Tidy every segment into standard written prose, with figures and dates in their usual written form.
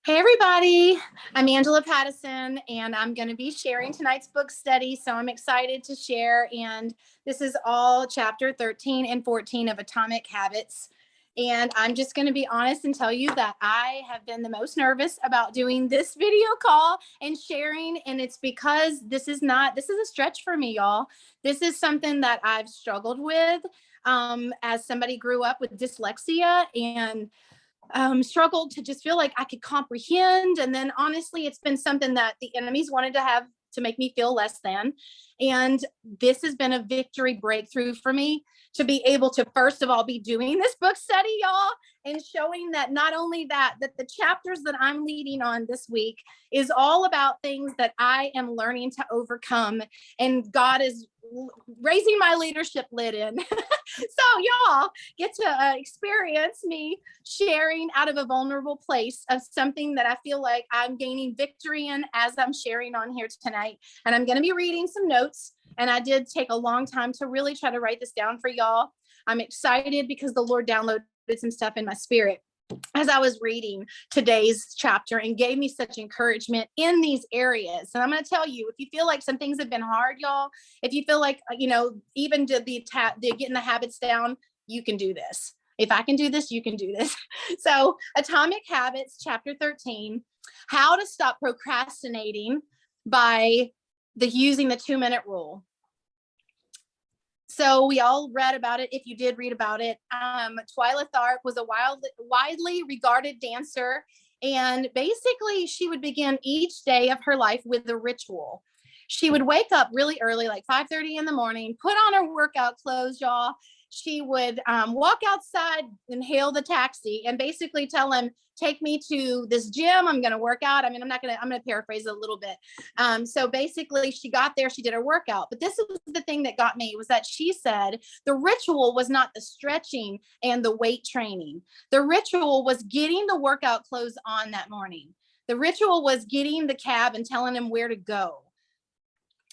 Hey everybody, I'm Angela Pattison and I'm going to be sharing tonight's book study. So I'm excited to share. And this is all chapter 13 and 14 of Atomic Habits. And I'm just going to be honest and tell you that I have been the most nervous about doing this video call and sharing. And it's because this is a stretch for me, y'all. This is something that I've struggled with as somebody grew up with dyslexia and struggled to just feel like I could comprehend. And then honestly, it's been something that the enemies wanted to have to make me feel less than. And this has been a victory breakthrough for me to be able to, first of all, be doing this book study, y'all, and showing that not only that the chapters that I'm leading on this week is all about things that I am learning to overcome. And God is raising my leadership lid in. So y'all get to experience me sharing out of a vulnerable place of something that I feel like I'm gaining victory in as I'm sharing on here tonight. And I'm going to be reading some notes. And I did take a long time to really try to write this down for y'all. I'm excited because the Lord downloaded some stuff in my spirit as I was reading today's chapter and gave me such encouragement in these areas. And I'm going to tell you, if you feel like some things have been hard, y'all, if you feel like, even to the getting the habits down, you can do this. If I can do this, you can do this. So Atomic Habits, chapter 13, how to stop procrastinating by using the 2-minute rule. So we all read about it. If you did read about it, Twyla Tharp was a widely regarded dancer. And basically she would begin each day of her life with a ritual. She would wake up really early, like 5:30 in the morning, put on her workout clothes, y'all. She would walk outside and hail the taxi and basically tell him, take me to this gym. I'm going to work out. I mean, I'm going to paraphrase it a little bit. So basically she got there, she did her workout, but this was the thing that got me was that she said the ritual was not the stretching and the weight training. The ritual was getting the workout clothes on that morning. The ritual was getting the cab and telling him where to go.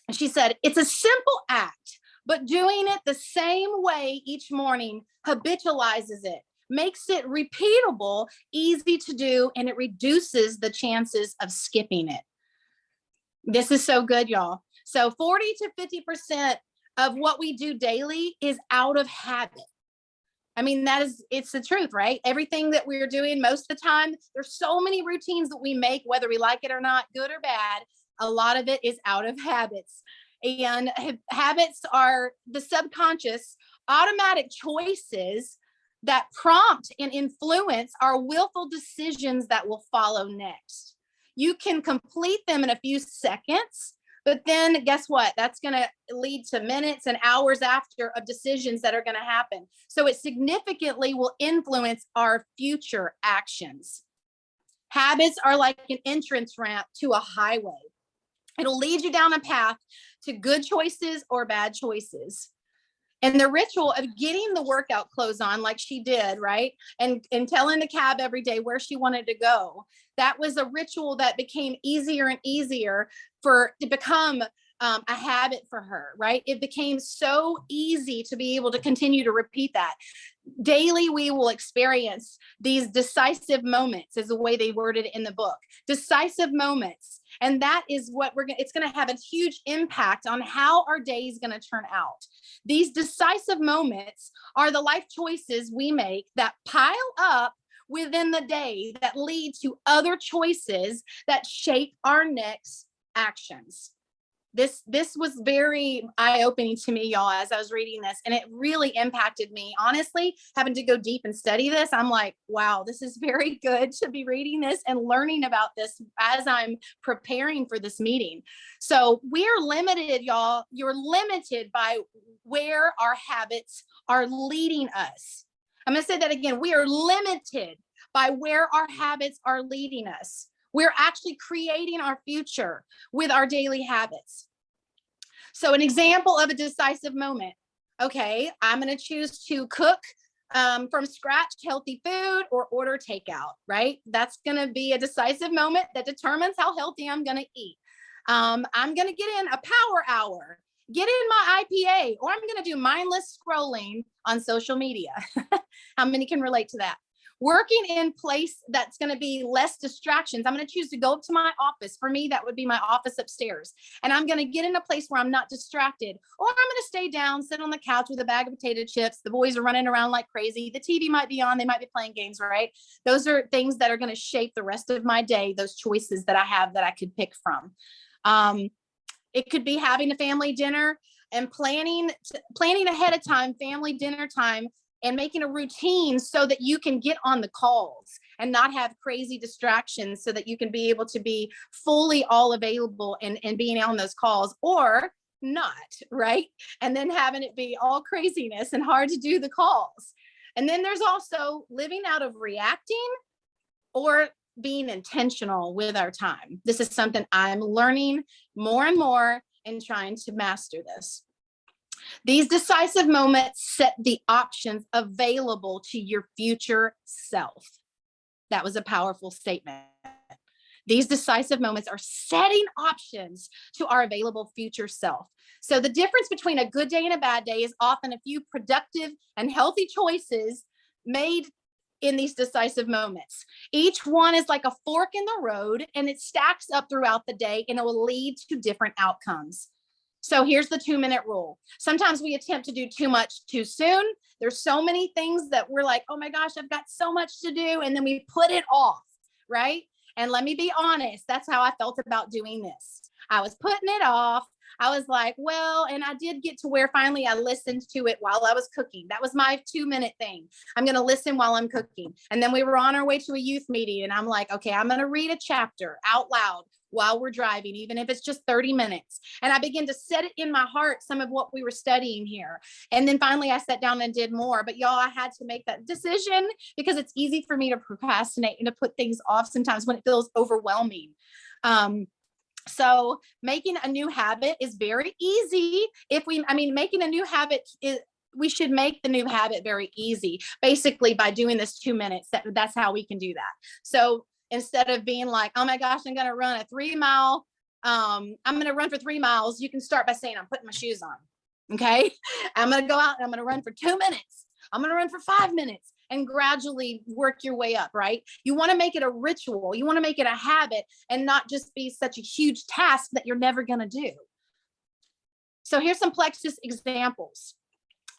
And she said, it's a simple act, but doing it the same way each morning habitualizes it, makes it repeatable, easy to do, and it reduces the chances of skipping it. This is so good, y'all. So 40 to 50% of what we do daily is out of habit. I mean, it's the truth, right? Everything that we're doing most of the time, there's so many routines that we make, whether we like it or not, good or bad. A lot of it is out of habits. And habits are the subconscious automatic choices that prompt and influence our willful decisions that will follow next. You can complete them in a few seconds, but then guess what? That's going to lead to minutes and hours after of decisions that are going to happen. So it significantly will influence our future actions. Habits are like an entrance ramp to a highway. It'll lead you down a path to good choices or bad choices. And the ritual of getting the workout clothes on like she did, right? And telling the cab every day where she wanted to go. That was a ritual that became easier and easier to become a habit for her, right? It became so easy to be able to continue to repeat that. Daily, we will experience these decisive moments, is the way they worded it in the book. Decisive moments. And that is what it's going to have a huge impact on how our day is going to turn out. These decisive moments are the life choices we make that pile up within the day that lead to other choices that shape our next actions. This was very eye-opening to me, y'all, as I was reading this, and it really impacted me. Honestly, having to go deep and study this, I'm like, wow, this is very good to be reading this and learning about this as I'm preparing for this meeting. So we're limited, y'all. You're limited by where our habits are leading us. I'm going to say that again. We are limited by where our habits are leading us. We're actually creating our future with our daily habits. So an example of a decisive moment. Okay, I'm going to choose to cook from scratch healthy food or order takeout, right? That's going to be a decisive moment that determines how healthy I'm going to eat. I'm going to get in a power hour, get in my IPA, or I'm going to do mindless scrolling on social media. How many can relate to that? Working in place that's going to be less distractions. I'm going to choose to go up to my office. For me, that would be my office upstairs. And I'm going to get in a place where I'm not distracted. Or I'm going to stay down, sit on the couch with a bag of potato chips. The boys are running around like crazy. The TV might be on. They might be playing games, right? Those are things that are going to shape the rest of my day, those choices that I have that I could pick from. It could be having a family dinner and planning ahead of time, family dinner time, and making a routine so that you can get on the calls and not have crazy distractions, so that you can be able to be fully all available and being on those calls, or not, right? And then having it be all craziness and hard to do the calls. And then there's also living out of reacting or being intentional with our time. This is something I'm learning more and more and trying to master this. These decisive moments set the options available to your future self. That was a powerful statement. These decisive moments are setting options to our available future self. So the difference between a good day and a bad day is often a few productive and healthy choices made in these decisive moments. Each one is like a fork in the road, and it stacks up throughout the day, and it will lead to different outcomes. So here's the 2-minute rule. Sometimes we attempt to do too much too soon. There's so many things that we're like, oh my gosh, I've got so much to do. And then we put it off, right? And let me be honest, that's how I felt about doing this. I was putting it off. I was like, well, and I did get to where finally I listened to it while I was cooking. That was my 2-minute thing. I'm going to listen while I'm cooking. And then we were on our way to a youth meeting, and I'm like, okay, I'm going to read a chapter out loud while we're driving, even if it's just 30 minutes. And I began to set it in my heart, some of what we were studying here. And then finally I sat down and did more. But y'all, I had to make that decision because it's easy for me to procrastinate and to put things off sometimes when it feels overwhelming. So making a new habit is very easy. Making a new habit is, we should make the new habit very easy, basically by doing this 2 minutes. That's how we can do that. So instead of being like, oh my gosh, I'm going to run a 3-mile, I'm going to run for 3 miles. You can start by saying, I'm putting my shoes on. Okay. I'm going to go out and I'm going to run for 2 minutes. I'm going to run for 5 minutes, and gradually work your way up, right? You want to make it a ritual. You want to make it a habit and not just be such a huge task that you're never going to do. So here's some Plexus examples.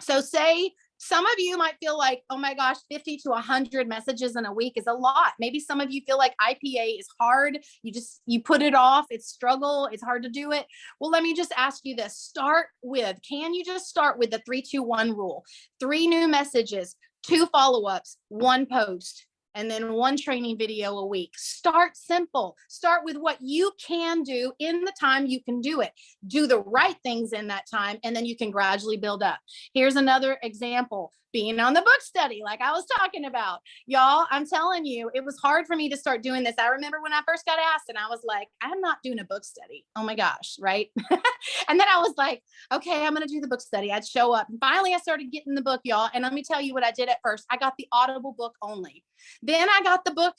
So say some of you might feel like, oh my gosh, 50 to 100 messages in a week is a lot. Maybe some of you feel like IPA is hard. You put it off. It's struggle. It's hard to do it. Well, let me just ask you this. Can you just start with the 3-2-1 rule? 3 new messages, 2 follow-ups, 1 post, and then 1 training video a week. Start simple. Start with what you can do in the time you can do it. Do the right things in that time, and then you can gradually build up. Here's another example. Being on the book study, like I was talking about. Y'all, I'm telling you, it was hard for me to start doing this. I remember when I first got asked, and I was like, I'm not doing a book study. Oh my gosh, right? And then I was like, okay, I'm going to do the book study. I'd show up. And finally, I started getting the book, y'all. And let me tell you what I did at first. I got the Audible book only. Then I got the book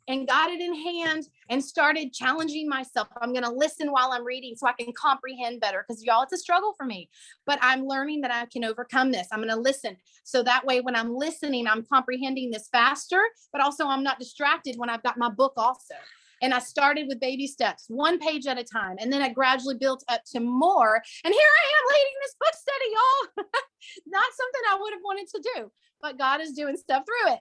and got it in hand and started challenging myself. I'm going to listen while I'm reading so I can comprehend better, because y'all, it's a struggle for me, but I'm learning that I can overcome this. I'm going to listen. So that way, when I'm listening, I'm comprehending this faster, but also I'm not distracted when I've got my book also. And I started with baby steps, 1 page at a time. And then I gradually built up to more. And here I am leading this book study, y'all. Not something I would have wanted to do, but God is doing stuff through it.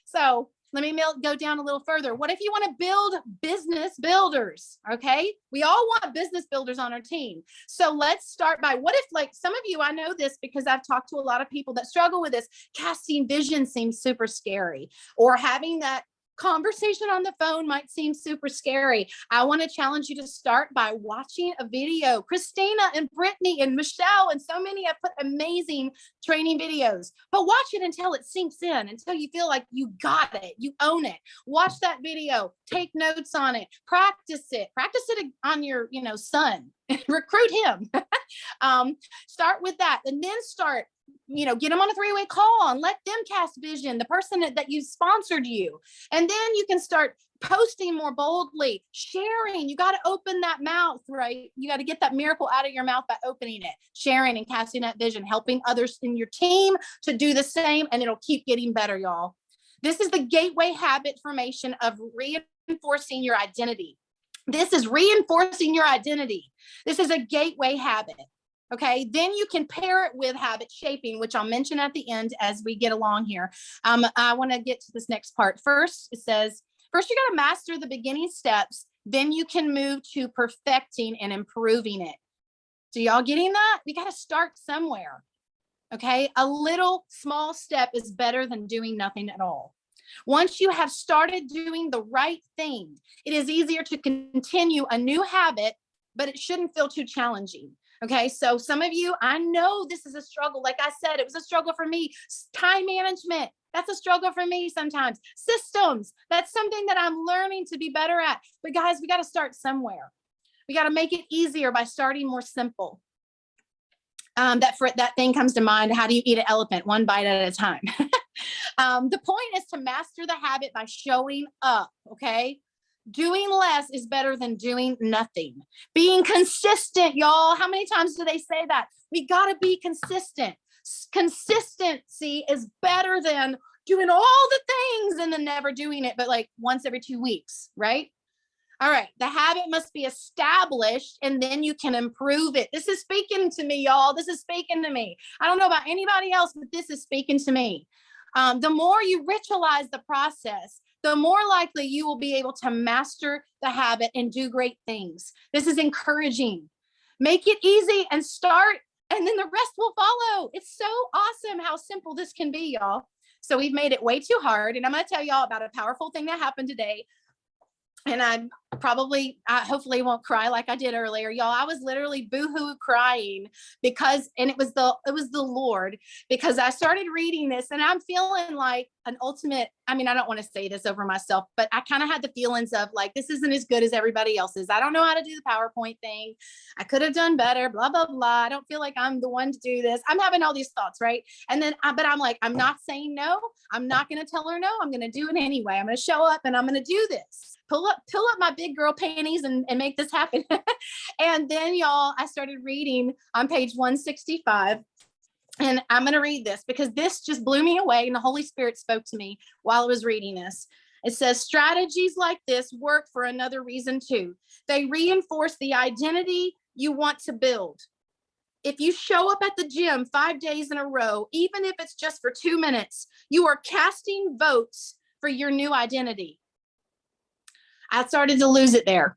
So let me go down a little further. What if you want to build business builders? Okay. We all want business builders on our team. So let's start by, what if, like some of you, I know this because I've talked to a lot of people that struggle with this. Casting vision seems super scary, or having that conversation on the phone might seem super scary. I want to challenge you to start by watching a video. Christina and Brittany and Michelle and so many have put amazing training videos, but watch it until it sinks in, until you feel like you got it, you own it. Watch that video, take notes on it, practice it on your, son, recruit him. Start with that, and then start, get them on a 3-way call and let them cast vision, the person that you sponsored you. And then you can start posting more boldly, sharing. You got to open that mouth, right? You got to get that miracle out of your mouth by opening it, sharing and casting that vision, helping others in your team to do the same. And it'll keep getting better, y'all. This is the gateway habit formation of reinforcing your identity. This is reinforcing your identity. This is a gateway habit. Okay, then you can pair it with habit shaping, which I'll mention at the end as we get along here. I want to get to this next part. First, it says, first you got to master the beginning steps, then you can move to perfecting and improving it. So y'all getting that? We got to start somewhere. Okay, a little small step is better than doing nothing at all. Once you have started doing the right thing, it is easier to continue a new habit, but it shouldn't feel too challenging. Okay, so some of you, I know this is a struggle. Like I said, it was a struggle for me. Time management, that's a struggle for me sometimes. Systems, that's something that I'm learning to be better at. But guys, we got to start somewhere. We got to make it easier by starting more simple. That thing comes to mind. How do you eat an elephant? One bite at a time. The point is to master the habit by showing up. Okay. Doing less is better than doing nothing. Being consistent, y'all. How many times do they say that? We got to be consistent. Consistency is better than doing all the things and then never doing it, but like once every 2 weeks, right? All right. The habit must be established and then you can improve it. This is speaking to me, y'all. This is speaking to me. I don't know about anybody else, but this is speaking to me. The more you ritualize the process, the more likely you will be able to master the habit and do great things. This is encouraging. Make it easy and start, and then the rest will follow. It's so awesome how simple this can be, y'all. So we've made it way too hard. And I'm going to tell y'all about a powerful thing that happened today. And I hopefully won't cry like I did earlier. Y'all, I was literally boohoo crying because, and it was the Lord, because I started reading this and I'm feeling like an ultimate, I mean, I don't want to say this over myself, but I kind of had the feelings of like, this isn't as good as everybody else's. I don't know how to do the PowerPoint thing. I could have done better, blah, blah, blah. I don't feel like I'm the one to do this. I'm having all these thoughts, right? And then, but I'm like, I'm not saying no. I'm not going to tell her no. I'm going to do it anyway. I'm going to show up and I'm going to do this. Pull up my big girl panties and make this happen. And then y'all, I started reading on page 165. And I'm going to read this because this just blew me away. And the Holy Spirit spoke to me while I was reading this. It says, strategies like this work for another reason too. They reinforce the identity you want to build. If you show up at the gym 5 days in a row, even if it's just for 2 minutes, you are casting votes for your new identity. I started to lose it there.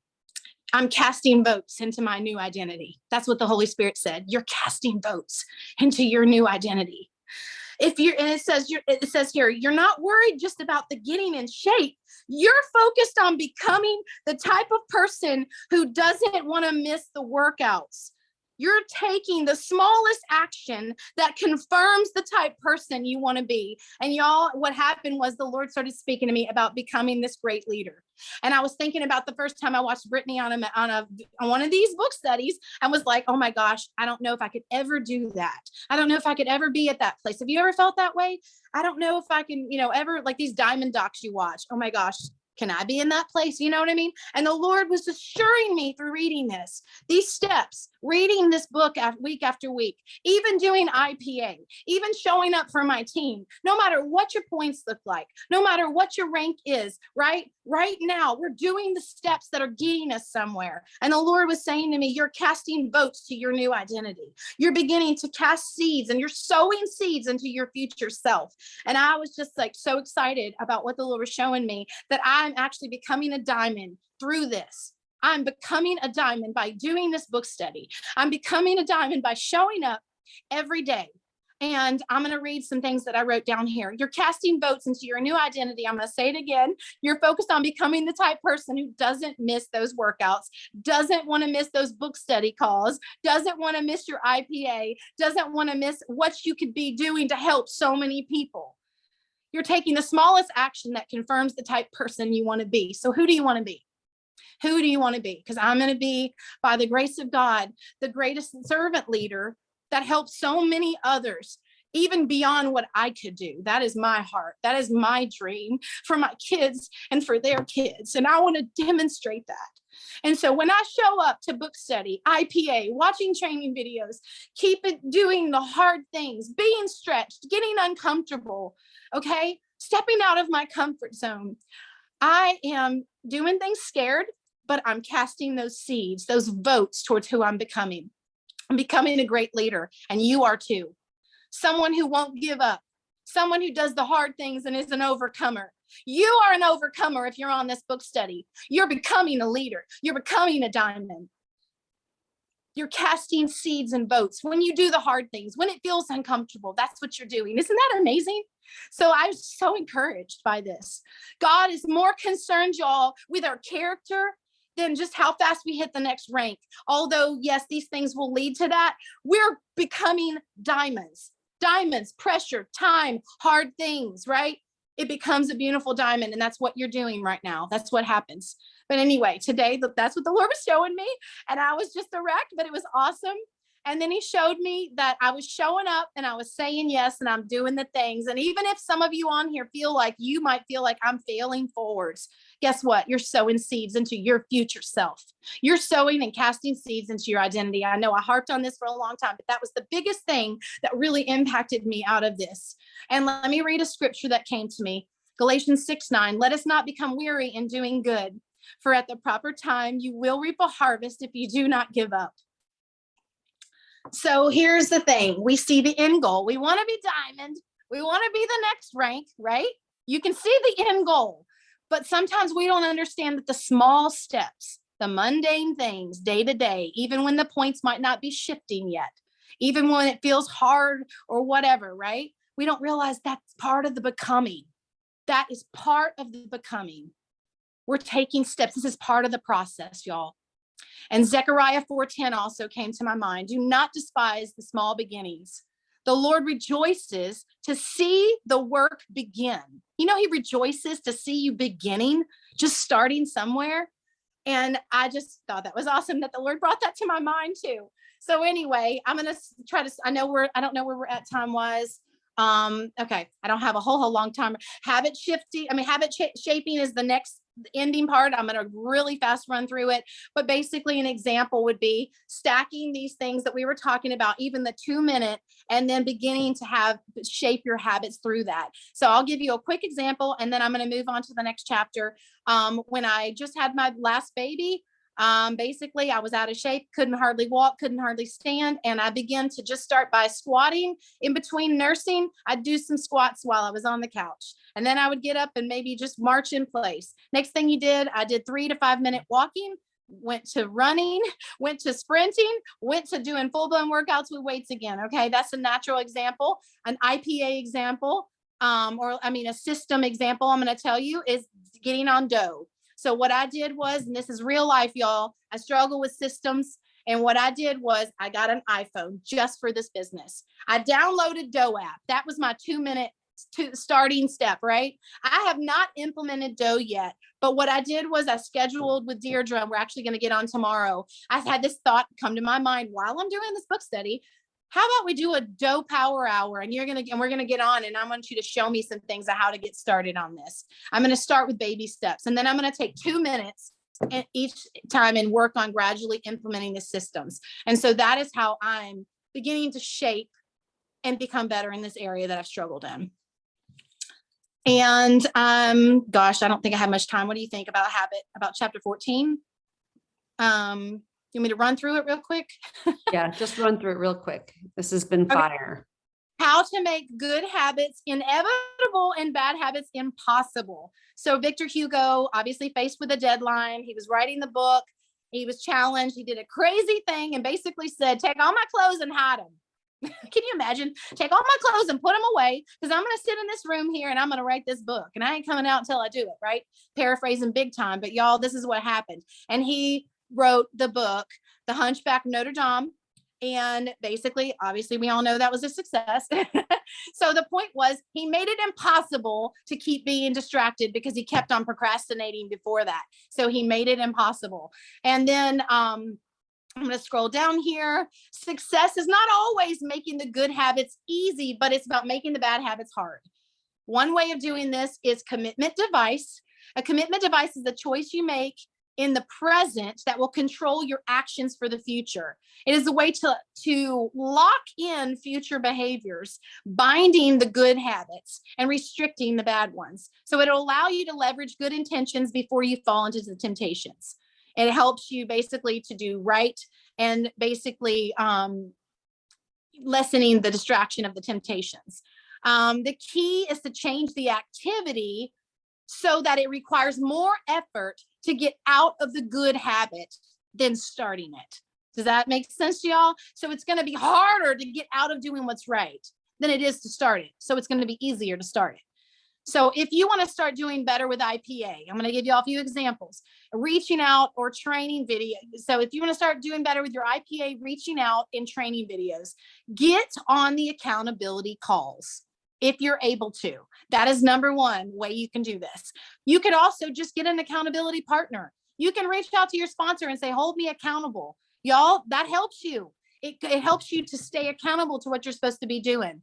I'm casting votes into my new identity. That's what the Holy Spirit said. You're casting votes into your new identity. And it says here, you're not worried just about the getting in shape. You're focused on becoming the type of person who doesn't want to miss the workouts. You're taking the smallest action that confirms the type person you want to be. And y'all, what happened was the Lord started speaking to me about becoming this great leader. And I was thinking about the first time I watched Brittany on one of these book studies and was like, oh my gosh, I don't know if I could ever do that. I don't know if I could ever be at that place. Have you ever felt that way? I don't know if I can, ever, like these diamond docs you watch. Oh my gosh. Can I be in that place? You know what I mean? And the Lord was assuring me through reading these steps, reading this book week after week, even doing IPA, even showing up for my team, no matter what your points look like, no matter what your rank is, right? Right now, we're doing the steps that are getting us somewhere. And the Lord was saying to me, you're casting votes to your new identity. You're beginning to cast seeds and you're sowing seeds into your future self. And I was just like so excited about what the Lord was showing me that I'm actually becoming a diamond through this. I'm becoming a diamond by doing this book study. I'm becoming a diamond by showing up every day. And I'm going to read some things that I wrote down here. You're casting votes into your new identity. I'm going to say it again. You're focused on becoming the type person who doesn't miss those workouts, doesn't want to miss those book study calls, doesn't want to miss your IPA, doesn't want to miss what you could be doing to help so many people. You're taking the smallest action that confirms the type person you want to be. So who do you want to be? Who do you want to be? Because I'm going to be, by the grace of God, the greatest servant leader that helps so many others, even beyond what I could do. That is my heart. That is my dream for my kids and for their kids. And I want to demonstrate that. And so when I show up to book study, IPA, watching training videos, keep it doing the hard things, being stretched, getting uncomfortable, okay? stepping out of my comfort zone. I am doing things scared, but I'm casting those seeds, those votes towards who I'm becoming. I'm becoming a great leader, and you are too. Someone who won't give up, someone who does the hard things and is an overcomer. You are an overcomer if you're on this book study. You're becoming a leader. You're becoming a diamond. You're casting seeds and votes when you do the hard things, when it feels uncomfortable. That's what you're doing. Isn't that amazing? So I was so encouraged by this. God is more concerned, y'all, with our character than just how fast we hit the next rank. Although, yes, these things will lead to that. We're becoming diamonds. Diamonds, pressure, time, hard things, right? It becomes a beautiful diamond. And that's what you're doing right now. That's what happens. But anyway, today, that's what the Lord was showing me. And I was just a wreck, but it was awesome. And then he showed me that I was showing up and I was saying yes, and I'm doing the things. And even if some of you on here you might feel like I'm failing forwards, guess what? You're sowing seeds into your future self. You're sowing and casting seeds into your identity. I know I harped on this for a long time, but that was the biggest thing that really impacted me out of this. And let me read a scripture that came to me. Galatians 6:9, let us not become weary in doing good, for at the proper time you will reap a harvest if you do not give up. So here's the thing. We see the end goal. We want to be diamond. We want to be the next rank, right? You can see the end goal, but sometimes we don't understand that the small steps, the mundane things day to day, even when the points might not be shifting yet, even when it feels hard or whatever, right? We don't realize that's part of the becoming. That is part of the becoming. We're taking steps. This is part of the process, y'all. And Zechariah 4:10 also came to my mind. Do not despise the small beginnings. The Lord rejoices to see the work begin. You know, he rejoices to see you beginning, just starting somewhere. And I just thought that was awesome that the Lord brought that to my mind too. So anyway, I'm going to try to, I don't know where we're at time-wise. Okay. I don't have a whole long time. Habit shaping is the next ending part. I'm going to really fast run through it, but basically an example would be stacking these things that we were talking about, even the 2-minute, and then beginning to shape your habits through that. So I'll give you a quick example, and then I'm going to move on to the next chapter. When I just had my last baby, basically I was out of shape, couldn't hardly walk, couldn't hardly stand. And I began to just start by squatting in between nursing. I'd do some squats while I was on the couch. And then I would get up and maybe just march in place. Next thing I did 3 to 5 minute walking, went to running, went to sprinting, went to doing full blown workouts with weights again. Okay. That's a natural example. An IPA example, a system example I'm going to tell you is getting on dough. So what I did was, and this is real life, y'all, I struggle with systems. And what I did was I got an iPhone just for this business. I downloaded Dough app. That was my 2-minute starting step, right? I have not implemented Dough yet, but what I did was I scheduled with Deirdre, and we're actually going to get on tomorrow. I had this thought come to my mind while I'm doing this book study. How about we do a Dough power hour, and we're going to get on, and I want you to show me some things of how to get started on this. I'm going to start with baby steps, and then I'm going to take 2 minutes each time and work on gradually implementing the systems. And so that is how I'm beginning to shape and become better in this area that I've struggled in. And gosh, I don't think I have much time. What do you think about chapter 14? You want me to run through it real quick? Yeah, just run through it real quick. This has been fire. How to make good habits inevitable and bad habits impossible. So Victor Hugo, obviously faced with a deadline, he was writing the book, he was challenged, he did a crazy thing and basically said, take all my clothes and hide them. Can you imagine? Take all my clothes and put them away, because I'm going to sit in this room here and I'm going to write this book, and I ain't coming out until I do it, right? Paraphrasing big time, but y'all, this is what happened. And he wrote the book, The Hunchback of Notre Dame. And basically, obviously, we all know that was a success. So the point was, he made it impossible to keep being distracted because he kept on procrastinating before that. So he made it impossible. And then I'm going to scroll down here. Success is not always making the good habits easy, but it's about making the bad habits hard. One way of doing this is commitment device. A commitment device is the choice you make in the present that will control your actions for the future. It is a way to lock in future behaviors, binding the good habits and restricting the bad ones. So it'll allow you to leverage good intentions before you fall into the temptations. It helps you basically to do right and basically lessening the distraction of the temptations. The key is to change the activity so that it requires more effort to get out of the good habit than starting it. Does that make sense to y'all? So it's going to be harder to get out of doing what's right than it is to start it. So it's going to be easier to start it. So if you want to start doing better with IPA, I'm going to give you all a few examples. Reaching out or training video. So if you want to start doing better with your IPA, reaching out in training videos, get on the accountability calls if you're able to. That is number one way you can do this. You could also just get an accountability partner. You can reach out to your sponsor and say, hold me accountable. Y'all, that helps you. It helps you to stay accountable to what you're supposed to be doing.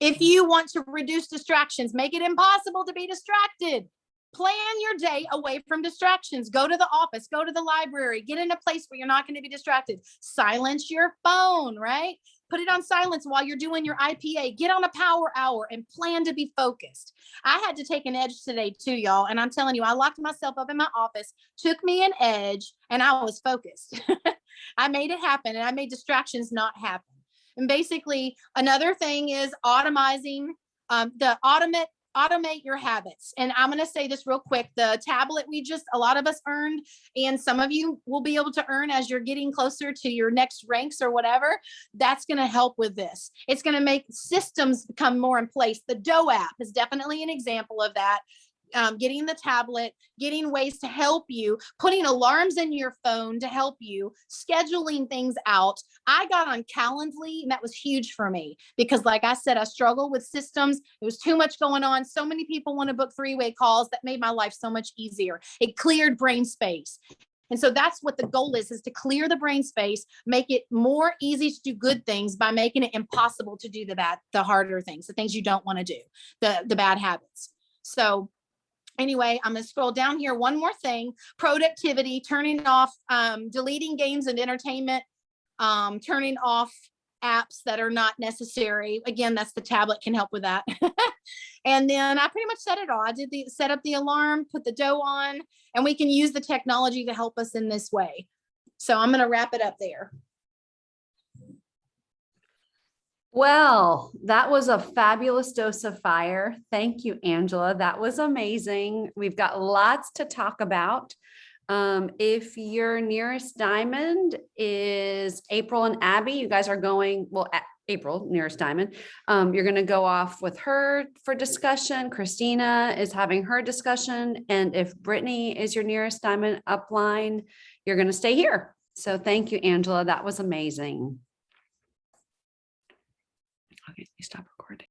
If you want to reduce distractions, make it impossible to be distracted. Plan your day away from distractions. Go to the office, go to the library, get in a place where you're not going to be distracted. Silence your phone, right? Put it on silence while you're doing your IPA. Get on a power hour and plan to be focused. I had to take an edge today too, y'all. And I'm telling you, I locked myself up in my office, took me an edge, and I was focused. I made it happen, and I made distractions not happen. And basically, another thing is automate your habits. And I'm going to say this real quick. The tablet a lot of us earned, and some of you will be able to earn as you're getting closer to your next ranks or whatever. That's going to help with this. It's going to make systems become more in place. The Doe app is definitely an example of that. Getting the tablet, getting ways to help you, putting alarms in your phone to help you, scheduling things out. I got on Calendly, and that was huge for me because, like I said, I struggle with systems. There was too much going on. So many people want to book three-way calls. That made my life so much easier. It cleared brain space. And so that's what the goal is to clear the brain space, make it more easy to do good things by making it impossible to do the harder things, the things you don't want to do, the bad habits. So anyway, I'm going to scroll down here. One more thing, productivity, turning off, deleting games and entertainment, turning off apps that are not necessary. Again, that's the tablet can help with that. And then I pretty much said it all. I did set up the alarm, put the Doe on, and we can use the technology to help us in this way. So I'm going to wrap it up there. Well, that was a fabulous dose of fire. Thank you, Angela. That was amazing. We've got lots to talk about. If your nearest diamond is April and Abby, you guys are going, well, April, nearest diamond, you're going to go off with her for discussion. Christina is having her discussion. And if Brittany is your nearest diamond upline, you're going to stay here. So thank you, Angela. That was amazing. Okay, stop.